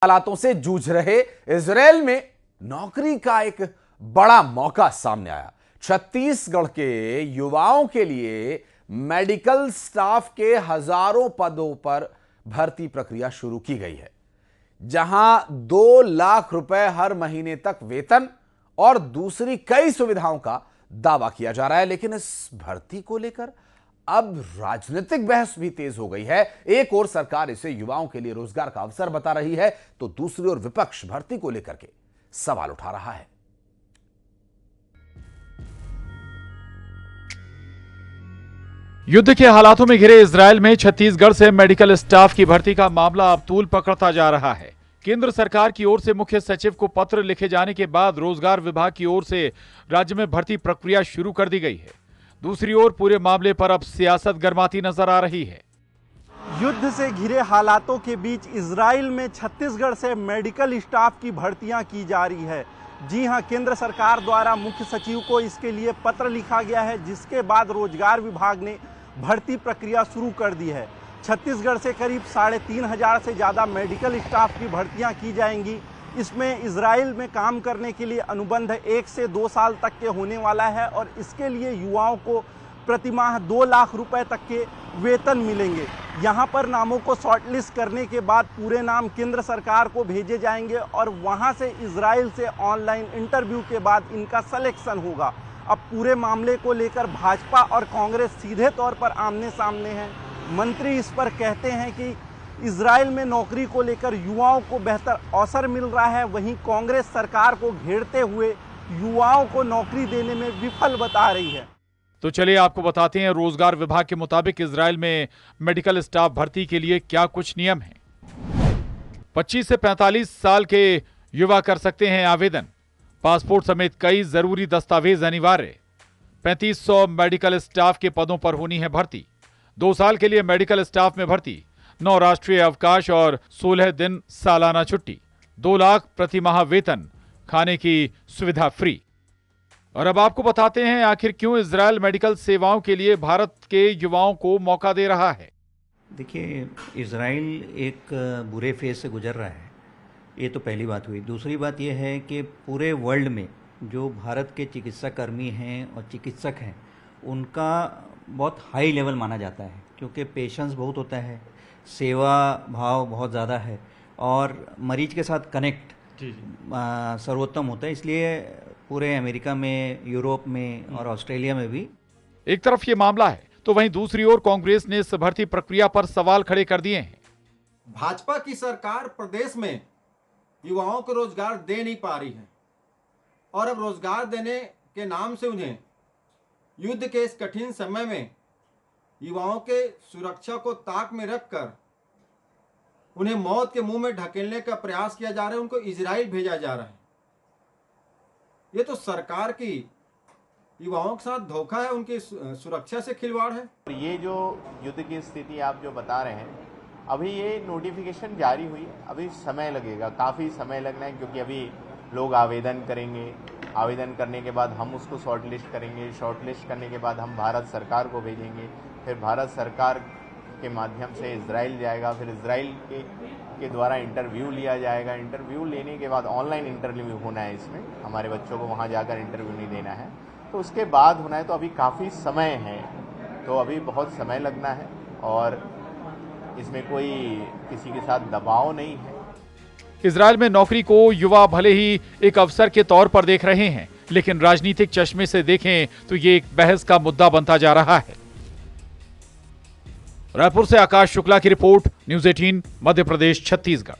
हालातों से जूझ रहे इजराइल में नौकरी का एक बड़ा मौका सामने आया। छत्तीसगढ़ के युवाओं के लिए मेडिकल स्टाफ के हजारों पदों पर भर्ती प्रक्रिया शुरू की गई है, जहां 2 लाख रुपए हर महीने तक वेतन और दूसरी कई सुविधाओं का दावा किया जा रहा है। लेकिन इस भर्ती को लेकर अब राजनीतिक बहस भी तेज हो गई है। एक ओर सरकार इसे युवाओं के लिए रोजगार का अवसर बता रही है, तो दूसरी ओर विपक्ष भर्ती को लेकर के सवाल उठा रहा है। युद्ध के हालातों में घिरे इजराइल में छत्तीसगढ़ से मेडिकल स्टाफ की भर्ती का मामला अब तूल पकड़ता जा रहा है। केंद्र सरकार की ओर से मुख्य सचिव को पत्र लिखे जाने के बाद रोजगार विभाग की ओर से राज्य में भर्ती प्रक्रिया शुरू कर दी गई है। दूसरी ओर पूरे मामले पर अब सियासत गर्माती नजर आ रही है। युद्ध से घिरे हालातों के बीच इजराइल में छत्तीसगढ़ से मेडिकल स्टाफ की भर्तियां की जा रही है। जी हां, केंद्र सरकार द्वारा मुख्य सचिव को इसके लिए पत्र लिखा गया है, जिसके बाद रोजगार विभाग ने भर्ती प्रक्रिया शुरू कर दी है। छत्तीसगढ़ से करीब 3,500 से ज़्यादा मेडिकल स्टाफ की भर्तियां की जाएंगी। इसमें इजराइल में काम करने के लिए अनुबंध 1 से 2 साल तक के होने वाला है और इसके लिए युवाओं को प्रतिमाह 2 लाख रुपए तक के वेतन मिलेंगे। यहाँ पर नामों को शॉर्टलिस्ट करने के बाद पूरे नाम केंद्र सरकार को भेजे जाएंगे और वहाँ से इजराइल से ऑनलाइन इंटरव्यू के बाद इनका सिलेक्शन होगा। अब पूरे मामले को लेकर भाजपा और कांग्रेस सीधे तौर पर आमने सामने हैं। मंत्री इस पर कहते हैं कि इजराइल में नौकरी को लेकर युवाओं को बेहतर अवसर मिल रहा है, वहीं कांग्रेस सरकार को घेरते हुए युवाओं को नौकरी देने में विफल बता रही है। तो चलिए आपको बताते हैं रोजगार विभाग के मुताबिक इजराइल में मेडिकल स्टाफ भर्ती के लिए क्या कुछ नियम हैं। 25 से 45 साल के युवा कर सकते हैं आवेदन। पासपोर्ट समेत कई जरूरी दस्तावेज अनिवार्य। 3500 मेडिकल स्टाफ के पदों पर होनी है भर्ती। 2 साल के लिए मेडिकल स्टाफ में भर्ती। 9 राष्ट्रीय अवकाश और 16 दिन सालाना छुट्टी। 2 लाख प्रतिमाह वेतन, खाने की सुविधा फ्री। और अब आपको बताते हैं आखिर क्यों इजराइल मेडिकल सेवाओं के लिए भारत के युवाओं को मौका दे रहा है। देखिए, इजराइल एक बुरे फेज से गुजर रहा है, ये तो पहली बात हुई। दूसरी बात यह है कि पूरे वर्ल्ड में जो भारत के चिकित्सा कर्मी हैं और चिकित्सक हैं, उनका बहुत हाई लेवल माना जाता है, क्योंकि पेशेंस बहुत होता है, सेवा भाव बहुत ज़्यादा है और मरीज के साथ कनेक्ट सर्वोत्तम होता है। इसलिए पूरे अमेरिका में, यूरोप में और ऑस्ट्रेलिया में भी एक तरफ ये मामला है, तो वहीं दूसरी ओर कांग्रेस ने इस भर्ती प्रक्रिया पर सवाल खड़े कर दिए हैं। भाजपा की सरकार प्रदेश में युवाओं को रोजगार दे नहीं पा रही है और अब रोजगार देने के नाम से उन्हें युद्ध के इस कठिन समय में युवाओं के सुरक्षा को ताक में रखकर उन्हें मौत के मुंह में ढकेलने का प्रयास किया जा रहा है। उनको इजराइल भेजा जा रहा है। ये तो सरकार की युवाओं के साथ धोखा है, उनकी सुरक्षा से खिलवाड़ है। ये जो युद्ध की स्थिति आप जो बता रहे हैं, अभी ये नोटिफिकेशन जारी हुई है, अभी समय लगेगा, काफ़ी समय लगना है, क्योंकि अभी लोग आवेदन करेंगे। आवेदन करने के बाद हम उसको शॉर्टलिस्ट करेंगे। शॉर्टलिस्ट करने के बाद हम भारत सरकार को भेजेंगे। फिर भारत सरकार के माध्यम से इजराइल जाएगा। फिर इजराइल के द्वारा इंटरव्यू लिया जाएगा। इंटरव्यू लेने के बाद ऑनलाइन इंटरव्यू होना है। इसमें हमारे बच्चों को वहाँ जाकर इंटरव्यू नहीं देना है, तो उसके बाद होना है। तो अभी काफ़ी समय है, तो अभी बहुत समय लगना है और इसमें कोई किसी के साथ दबाव नहीं है। इजराइल में नौकरी को युवा भले ही एक अवसर के तौर पर देख रहे हैं, लेकिन राजनीतिक चश्मे से देखें तो ये एक बहस का मुद्दा बनता जा रहा है। रायपुर से आकाश शुक्ला की रिपोर्ट, न्यूज़ 18 मध्य प्रदेश छत्तीसगढ़।